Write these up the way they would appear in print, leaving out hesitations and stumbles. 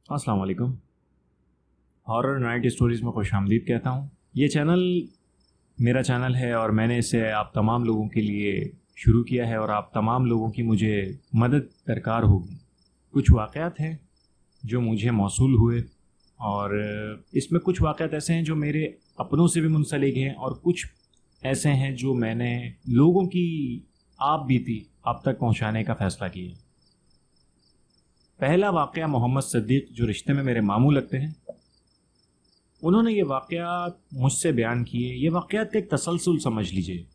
अस्सलाम वालेकुम। Horror night stories में खुशामदीद कहता हूँ। ये चैनल मेरा चैनल है और मैंने इसे आप तमाम लोगों के लिए शुरू किया है और आप तमाम लोगों की मुझे मदद दरकार होगी। कुछ वाक़यात हैं जो मुझे मौसूल हुए और इसमें कुछ वाक़यात ऐसे हैं जो मेरे अपनों से भी मुंसलिक हैं और कुछ ऐसे हैं जो मैंने लोगों की आप बीती आप तक पहुँचाने का फ़ैसला किया। पहला वाक़या मोहम्मद सिद्दीक़ जो रिश्ते में मेरे मामू लगते हैं, उन्होंने ये वाक़यात मुझसे बयान किए। ये वाक़यात का एक तसलसल समझ लीजिए,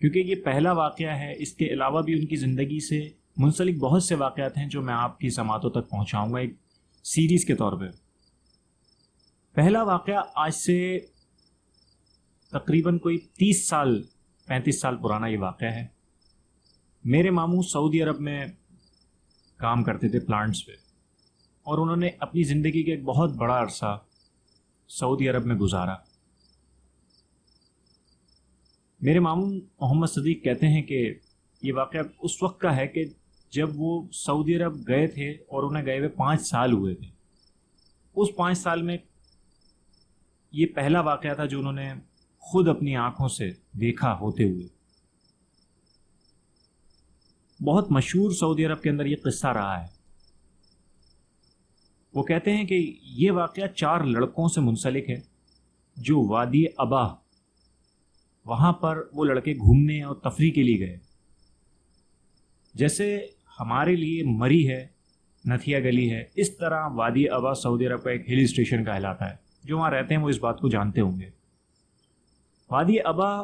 क्योंकि ये पहला वाक़या है। इसके अलावा भी उनकी ज़िंदगी से मुंसलिक बहुत से वाक़यात हैं जो मैं आपकी समातों तक पहुँचाऊँगा एक सीरीज़ के तौर पे। पहला वाक़या आज से तकरीबन कोई 30 साल 35 साल पुराना ये वाक़या है। मेरे मामू सऊदी अरब में काम करते थे प्लांट्स पे, और उन्होंने अपनी ज़िंदगी का एक बहुत बड़ा अरसा सऊदी अरब में गुजारा। मेरे मामू मोहम्मद सिद्दीक़ कहते हैं कि ये वाक़या उस वक्त का है कि जब वो सऊदी अरब गए थे और उन्हें गए हुए 5 साल हुए थे। उस 5 साल में ये पहला वाक़या था जो उन्होंने खुद अपनी आंखों से देखा होते हुए। बहुत मशहूर सऊदी अरब के अंदर ये किस्सा रहा है। वो कहते हैं कि ये वाक़या 4 लड़कों से मुंसलिक है जो वादी अबा, वहाँ पर वो लड़के घूमने और तफरी के लिए गए। जैसे हमारे लिए मरी है, नथिया गली है, इस तरह वादी अबा सऊदी अरब का एक हिल स्टेशन कहलाता है। जो वहाँ रहते हैं वो इस बात को जानते होंगे। वादी अबा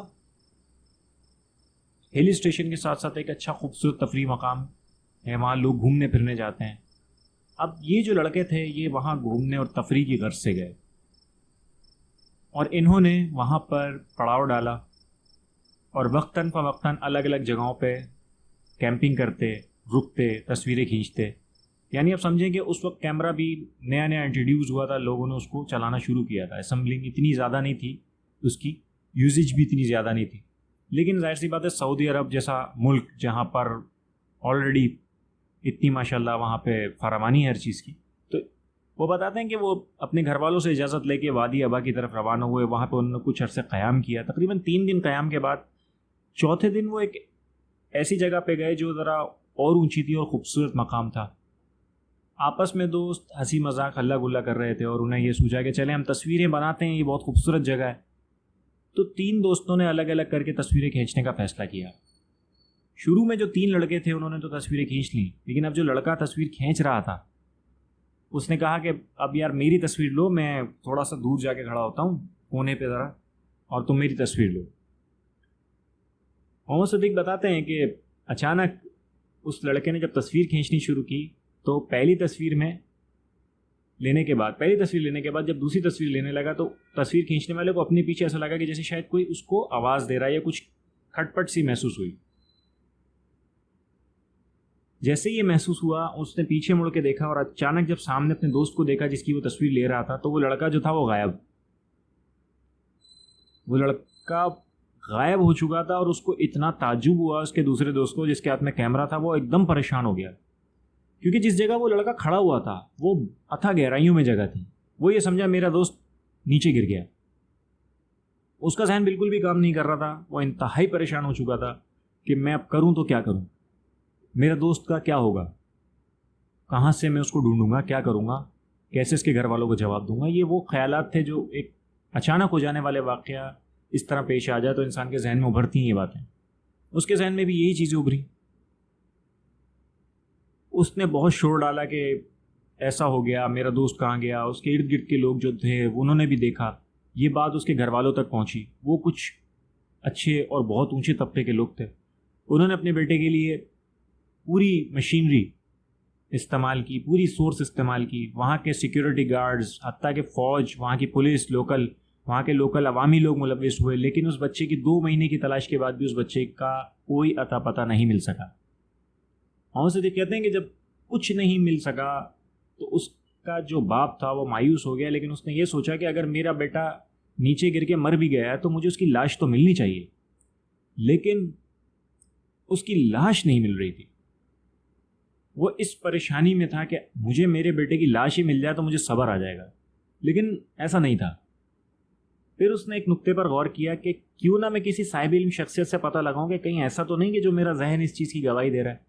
हिल स्टेशन के साथ साथ एक अच्छा खूबसूरत तफरी मकाम है, वहाँ लोग घूमने फिरने जाते हैं। अब ये जो लड़के थे ये वहाँ घूमने और तफरी की गर्ज से गए और इन्होंने वहाँ पर पड़ाव डाला और वक्तन फ़वक्तन अलग अलग जगहों पे कैंपिंग करते, रुकते, तस्वीरें खींचते। यानी आप समझें कि उस वक्त कैमरा भी नया नया इंट्रोड्यूस हुआ था, लोगों ने उसको चलाना शुरू किया था। असम्बलिंग इतनी ज़्यादा नहीं थी, उसकी यूजेज भी इतनी ज़्यादा नहीं थी। लेकिन जाहिर सी बात है सऊदी अरब जैसा मुल्क जहाँ पर ऑलरेडी इतनी माशाल्लाह वहाँ पे फरामानी है हर चीज़ की, तो वो बताते हैं कि वो अपने घर वालों से इजाज़त लेके वादी अबा की तरफ रवाना हुए। वहाँ पे उन्होंने कुछ अरसे क़याम किया। तकरीबन 3 दिन क़याम के बाद चौथे दिन वो एक ऐसी जगह पे गए जो ज़रा और ऊंची थी और ख़ूबसूरत मकाम था। आपस में दोस्त हंसी मजाक हल्ला गुल्ला कर रहे थे और उन्हें ये सूझा कि चलें हम तस्वीरें बनाते हैं, ये बहुत खूबसूरत जगह है। तो 3 दोस्तों ने अलग अलग करके तस्वीरें खींचने का फ़ैसला किया। शुरू में जो 3 लड़के थे उन्होंने तो तस्वीरें खींच ली, लेकिन अब जो लड़का तस्वीर खींच रहा था उसने कहा कि अब यार मेरी तस्वीर लो, मैं थोड़ा सा दूर जाके खड़ा होता हूँ कोने पे ज़रा, और तुम मेरी तस्वीर लो। मोहम्मद सिद्दीक़ बताते हैं कि अचानक उस लड़के ने जब तस्वीर खींचनी शुरू की तो पहली तस्वीर लेने के बाद जब दूसरी तस्वीर लेने लगा तो तस्वीर खींचने वाले को अपने पीछे ऐसा लगा कि जैसे शायद कोई उसको आवाज़ दे रहा है या कुछ खटपट सी महसूस हुई। जैसे ये महसूस हुआ उसने पीछे मुड़ के देखा और अचानक जब सामने अपने दोस्त को देखा जिसकी वो तस्वीर ले रहा था, तो वो लड़का जो था वो गायब हो चुका था। और उसको इतना ताज्जुब हुआ उसके दूसरे दोस्त को जिसके हाथ में कैमरा था, वो एकदम परेशान हो गया, क्योंकि जिस जगह वो लड़का खड़ा हुआ था वो अथाह गहराइयों में जगह थी। वो ये समझा मेरा दोस्त नीचे गिर गया। उसका ज़हन बिल्कुल भी काम नहीं कर रहा था। वो इंतहाई परेशान हो चुका था कि मैं अब करूं तो क्या करूं, मेरा दोस्त का क्या होगा, कहाँ से मैं उसको ढूंढूंगा, क्या करूंगा, कैसे इसके घर वालों को जवाब दूंगा। ये वो ख्यालात थे जो एक अचानक हो जाने वाले वाक़या इस तरह पेश आ जाए तो इंसान के जहन में उभरती हैं ये बातें। उसके जहन में भी यही चीज़ें उभरी। उसने बहुत शोर डाला कि ऐसा हो गया, मेरा दोस्त कहाँ गया। उसके इर्द गिर्द के लोग जो थे उन्होंने भी देखा। ये बात उसके घर वालों तक पहुँची। वो कुछ अच्छे और बहुत ऊंचे तबके के लोग थे। उन्होंने अपने बेटे के लिए पूरी मशीनरी इस्तेमाल की, पूरी सोर्स इस्तेमाल की। वहाँ के सिक्योरिटी गार्ड्स, हत्ता के फ़ौज, वहाँ की पुलिस, वहाँ के लोकल अवामी लोग मुलविस हुए। लेकिन उस बच्चे की 2 महीने की तलाश के बाद भी उस बच्चे का कोई अता पता नहीं मिल सका। मोहम्मद सिद्दीक़ कहते हैं कि जब कुछ नहीं मिल सका तो उसका जो बाप था वो मायूस हो गया। लेकिन उसने ये सोचा कि अगर मेरा बेटा नीचे गिर के मर भी गया है तो मुझे उसकी लाश तो मिलनी चाहिए। लेकिन उसकी लाश नहीं मिल रही थी। वो इस परेशानी में था कि मुझे मेरे बेटे की लाश ही मिल जाए तो मुझे सब्र आ जाएगा, लेकिन ऐसा नहीं था। फिर उसने एक नुक्ते पर गौर किया कि क्यों ना मैं किसी साहिब इल्म शख्सियत से पता लगाऊं कि कहीं ऐसा तो नहीं कि जो मेरा जहन इस चीज़ की गवाही दे रहा है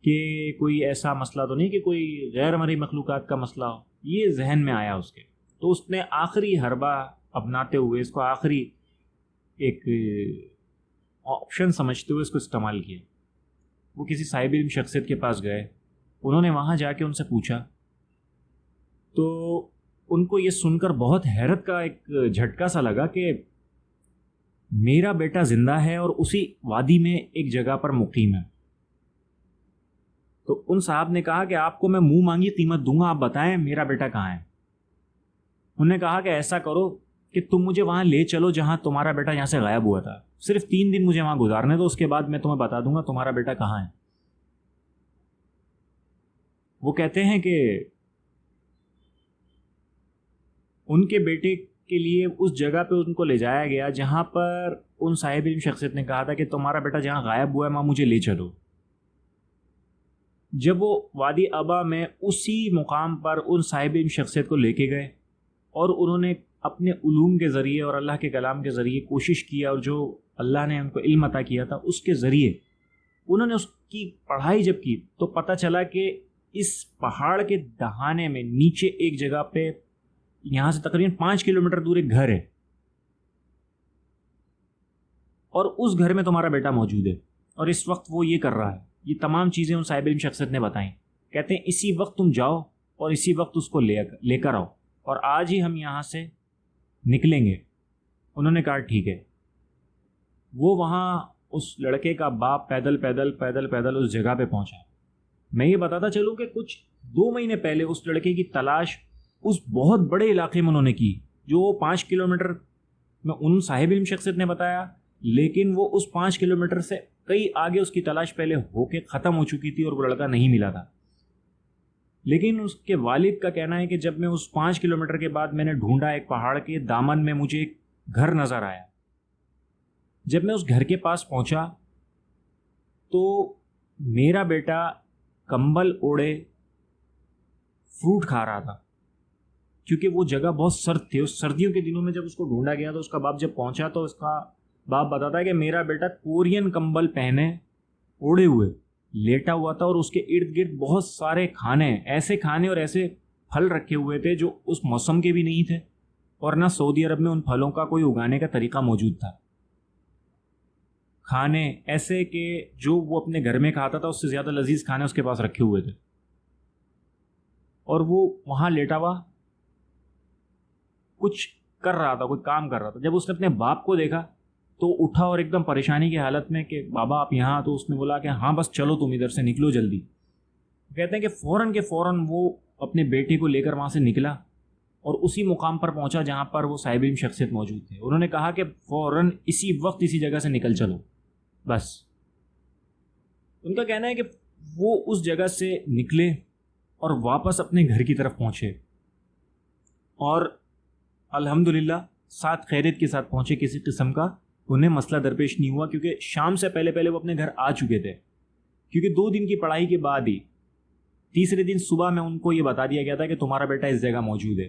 कि कोई ऐसा मसला तो नहीं कि कोई गैर मरी मखलूक़ात का मसला हो। ये जहन में आया उसके, तो उसने आखिरी हरबा अपनाते हुए इसको आखिरी एक ऑप्शन समझते हुए इसको इस्तेमाल किया। वो किसी साहिब इल्म शख्सियत के पास गए, उन्होंने वहाँ जाके उनसे पूछा, तो उनको ये सुनकर बहुत हैरत का एक झटका सा लगा कि मेरा बेटा जिंदा है और उसी वादी में एक जगह पर मुकीम है। तो उन साहब ने कहा कि आपको मैं मुंह मांगी कीमत दूंगा, आप बताएं मेरा बेटा कहाँ है। उन्होंने कहा कि ऐसा करो कि तुम मुझे वहाँ ले चलो जहाँ तुम्हारा बेटा यहाँ से गायब हुआ था, सिर्फ 3 दिन मुझे वहाँ गुजारने दो, उसके बाद मैं तुम्हें बता दूंगा तुम्हारा बेटा कहाँ है। वो कहते हैं कि उनके बेटे के लिए उस जगह पे उनको ले जाया गया जहाँ पर उन साहिब इल्म शख्सियत ने कहा था कि तुम्हारा बेटा जहाँ गायब हुआ है वहाँ मुझे ले चलो। जब वो वादी अबा में उसी मुकाम पर उन साहिब इल्म शख्सियत को लेके गए और उन्होंने अपने उलूम के ज़रिए और अल्लाह के कलाम के ज़रिए कोशिश किया, और जो अल्लाह ने उनको इल्म अता किया था उसके ज़रिए उन्होंने उसकी पढ़ाई जब की तो पता चला कि इस पहाड़ के दहाने में नीचे एक जगह पे, यहाँ से तकरीबन 5 किलोमीटर दूर एक घर है और उस घर में तुम्हारा बेटा मौजूद है और इस वक्त वो ये कर रहा है। ये तमाम चीज़ें उन साहिब इल्म शख्सियत ने बताई। कहते हैं इसी वक्त तुम जाओ और इसी वक्त उसको लेकर आओ और आज ही हम यहाँ से निकलेंगे। उन्होंने कहा ठीक है। वो वहाँ उस लड़के का बाप पैदल पैदल पैदल पैदल उस जगह पे पहुँचा। मैं ये बताता चलूँ कि कुछ 2 महीने पहले उस लड़के की तलाश उस बहुत बड़े इलाके में उन्होंने की जो 5 किलोमीटर में उन साहिब इल्म शख्सियत ने बताया, लेकिन वो उस 5 किलोमीटर से कई आगे उसकी तलाश पहले होके ख़त्म हो चुकी थी और वो लड़का नहीं मिला था। लेकिन उसके वालिद का कहना है कि जब मैं उस 5 किलोमीटर के बाद मैंने ढूंढा, एक पहाड़ के दामन में मुझे एक घर नज़र आया। जब मैं उस घर के पास पहुंचा तो मेरा बेटा कंबल ओढ़े फ्रूट खा रहा था, क्योंकि वो जगह बहुत सर्द थी। उस सर्दियों के दिनों में जब उसको ढूंढा गया तो उसका बाप जब पहुंचा तो उसका बाप बताता है कि मेरा बेटा कोरियन कंबल पहने ओढ़े हुए लेटा हुआ था और उसके इर्द गिर्द बहुत सारे खाने, ऐसे खाने और ऐसे फल रखे हुए थे जो उस मौसम के भी नहीं थे और ना सऊदी अरब में उन फलों का कोई उगाने का तरीका मौजूद था। खाने ऐसे कि जो वो अपने घर में खाता था उससे ज़्यादा लजीज खाने उसके पास रखे हुए थे और वो वहाँ लेटा हुआ कुछ कर रहा था, कोई काम कर रहा था। जब उसने अपने बाप को देखा तो उठा और एकदम परेशानी की हालत में कि बाबा आप यहाँ, तो उसने बोला कि हाँ बस चलो तुम इधर से निकलो जल्दी। कहते हैं कि फ़ौरन के फ़ौरन वो अपने बेटे को लेकर वहाँ से निकला और उसी मुकाम पर पहुँचा जहाँ पर वो साहिब इल्म शख्सियत मौजूद थे। उन्होंने कहा कि फ़ौरन इसी वक्त इसी जगह से निकल चलो बस। उनका कहना है कि वो उस जगह से निकले और वापस अपने घर की तरफ पहुँचे और अल्हम्दुलिल्लाह साथ खैरियत के साथ पहुँचे। किसी किस्म का उन्हें मसला दरपेश नहीं हुआ क्योंकि शाम से पहले पहले वो अपने घर आ चुके थे। क्योंकि 2 दिन की पढ़ाई के बाद ही तीसरे दिन सुबह में उनको ये बता दिया गया था कि तुम्हारा बेटा इस जगह मौजूद है।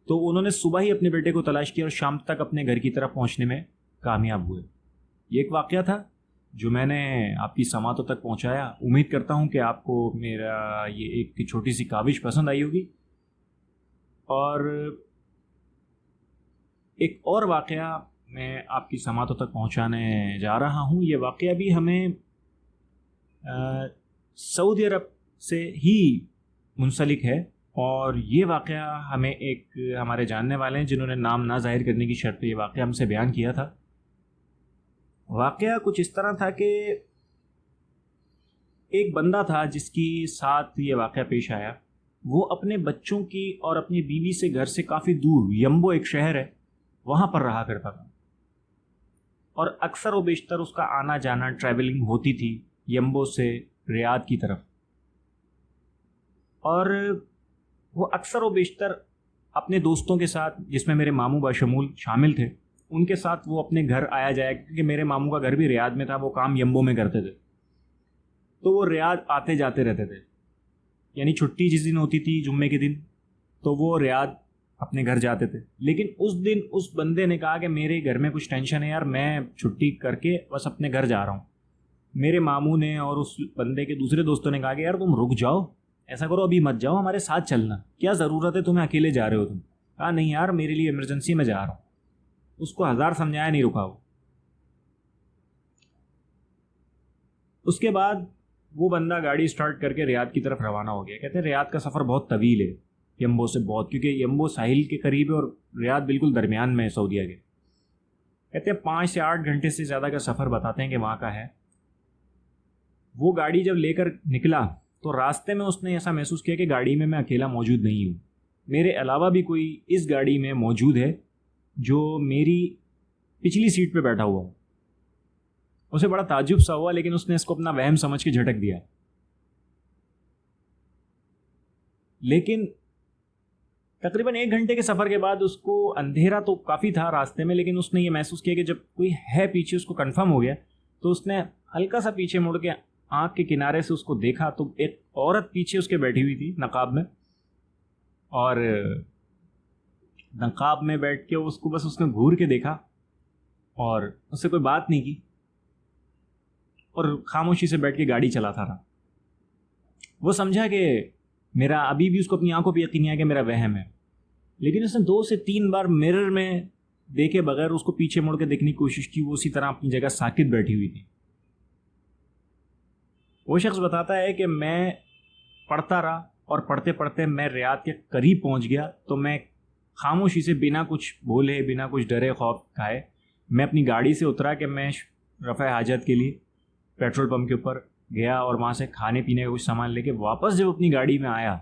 तो उन्होंने सुबह ही अपने बेटे को तलाश किया और शाम तक अपने घर की तरफ पहुंचने में कामयाब हुए। ये एक वाक़या था जो मैंने आपकी समातों तक पहुंचाया। उम्मीद करता हूं कि आपको मेरा ये एक छोटी सी काविश पसंद आई होगी। और एक और वाक़या मैं आपकी समातों तक पहुंचाने जा रहा हूं। ये वाक़या भी हमें सऊदी अरब से ही मुंसलिक है और ये वाक़या हमें एक हमारे जानने वाले हैं जिन्होंने नाम ना जाहिर करने की शर्त पे ये वाक़या हमसे बयान किया था। वाक़या कुछ इस तरह था कि एक बंदा था जिसकी साथ ये वाक़या पेश आया। वो अपने बच्चों की और अपनी बीवी से घर से काफ़ी दूर, यम्बो एक शहर है, वहाँ पर रहा करता था और अक्सर व बेशतर उसका आना जाना ट्रैवलिंग होती थी यम्बो से रियाद की तरफ। और वो अक्सर व बेशतर अपने दोस्तों के साथ, जिसमें मेरे मामू बाशमूल शामिल थे, उनके साथ वो अपने घर आया जाया, क्योंकि मेरे मामू का घर भी रियाद में था, वो काम यम्बो में करते थे। तो वो रियाद आते जाते रहते थे। यानी छुट्टी जिस दिन होती थी जुम्मे के दिन, तो वो रियाद अपने घर जाते थे। लेकिन उस दिन उस बंदे ने कहा कि मेरे घर में कुछ टेंशन है यार, मैं छुट्टी करके बस अपने घर जा रहा हूँ। मेरे मामू ने और उस बंदे के दूसरे दोस्तों ने कहा कि यार तुम रुक जाओ, ऐसा करो अभी मत जाओ, हमारे साथ चलना, क्या ज़रूरत है, तुम्हें अकेले जा रहे हो तुम। कहा नहीं यार मेरे लिए इमरजेंसी में जा रहा हूँ। उसको 1000 समझाया, नहीं रुका वो। उसके बाद वो बंदा गाड़ी स्टार्ट करके रियाद की तरफ रवाना हो गया। कहते हैं रियाद का सफ़र बहुत तवील है यम्बो से, बहुत, क्योंकि यम्बो साहिल के करीब है और रियाद बिल्कुल दरमियान में है सऊदीया के। कहते हैं 5 से 8 घंटे से ज़्यादा का सफ़र बताते हैं कि वहाँ का है। वो गाड़ी जब लेकर निकला तो रास्ते में उसने ऐसा महसूस किया कि गाड़ी में मैं अकेला मौजूद नहीं हूँ, मेरे अलावा भी कोई इस गाड़ी में मौजूद है जो मेरी पिछली सीट पे बैठा हुआ है। उसे बड़ा ताज्जुब सा हुआ, लेकिन उसने इसको अपना वहम समझ के झटक दिया। लेकिन तकरीबन 1 घंटे के सफ़र के बाद उसको, अंधेरा तो काफ़ी था रास्ते में, लेकिन उसने ये महसूस किया कि जब कोई है पीछे, उसको कंफर्म हो गया, तो उसने हल्का सा पीछे मुड़ के आँख के किनारे से उसको देखा तो एक औरत पीछे उसके बैठी हुई थी नकाब में, और नकाब में बैठ के उसको बस उसने घूर के देखा और उससे कोई बात नहीं की और खामोशी से बैठ के गाड़ी चलाता रहा। वो समझा कि मेरा, अभी भी उसको अपनी आंखों पे यकीन नहीं आया कि मेरा वहम है, लेकिन उसने 2 से 3 बार मिरर में देखे बगैर उसको पीछे मुड़ के देखने की कोशिश की। वो उसी तरह अपनी जगह साकित बैठी हुई थी। वो शख्स बताता है कि मैं पढ़ता रहा और पढ़ते पढ़ते मैं रियाद के करीब पहुंच गया, तो मैं खामोशी से बिना कुछ बोले, बिना कुछ डरे खौफ खाए, मैं अपनी गाड़ी से उतरा कि मैं रफ़ा हाजत के लिए पेट्रोल पंप के ऊपर गया और वहाँ से खाने पीने का कुछ सामान लेके वापस जब अपनी गाड़ी में आया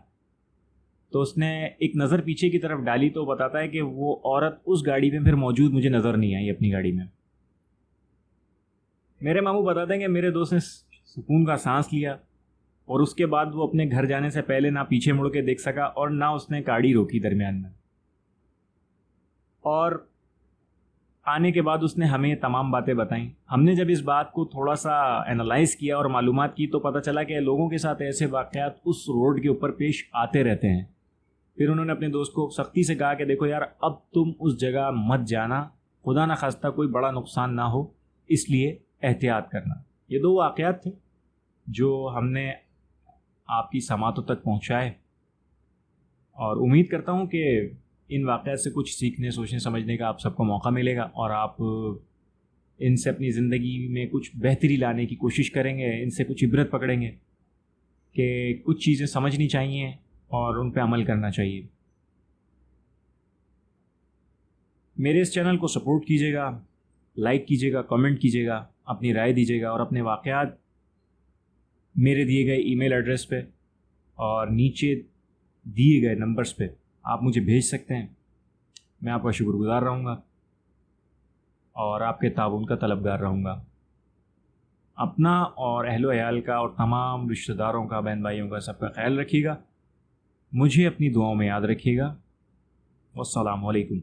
तो उसने एक नज़र पीछे की तरफ डाली, तो बताता है कि वो औरत उस गाड़ी में फिर मौजूद मुझे नज़र नहीं आई अपनी गाड़ी में। मेरे मामू बताते हैं कि मेरे दोस्त ने सुकून का सांस लिया और उसके बाद वो अपने घर जाने से पहले ना पीछे मुड़ के देख सका और ना उसने गाड़ी रोकी दरमियान में। और आने के बाद उसने हमें तमाम बातें बताईं। हमने जब इस बात को थोड़ा सा एनालाइज़ किया और मालूमात की तो पता चला कि लोगों के साथ ऐसे वाक़यात उस रोड के ऊपर पेश आते रहते हैं। फिर उन्होंने अपने दोस्त को सख्ती से कहा कि देखो यार, अब तुम उस जगह मत जाना, खुदा न खास्ता कोई बड़ा नुकसान ना हो, इसलिए एहतियात करना। ये 2 वाक़यात थे जो हमने आपकी समातों तक पहुँचाए और उम्मीद करता हूँ कि इन वाक़यात से कुछ सीखने, सोचने, समझने का आप सबको मौका मिलेगा और आप इनसे अपनी ज़िंदगी में कुछ बेहतरी लाने की कोशिश करेंगे, इनसे कुछ इबरत पकड़ेंगे कि कुछ चीज़ें समझनी चाहिए और उन पे अमल करना चाहिए। मेरे इस चैनल को सपोर्ट कीजिएगा, लाइक कीजिएगा, कमेंट कीजिएगा, अपनी राय दीजिएगा और अपने वाक़यात मेरे दिए गए ईमेल एड्रेस पे और नीचे दिए गए नंबर्स पे आप मुझे भेज सकते हैं। मैं आपका शुक्रगुज़ार रहूँगा और आपके ताउन का तलबगार रहूँगा। अपना और अहलो अयाल का और तमाम रिश्तेदारों का, बहन भाइयों का, सबका ख्याल रखिएगा। मुझे अपनी दुआओं में याद रखिएगा। वस्सलामु अलैकुम।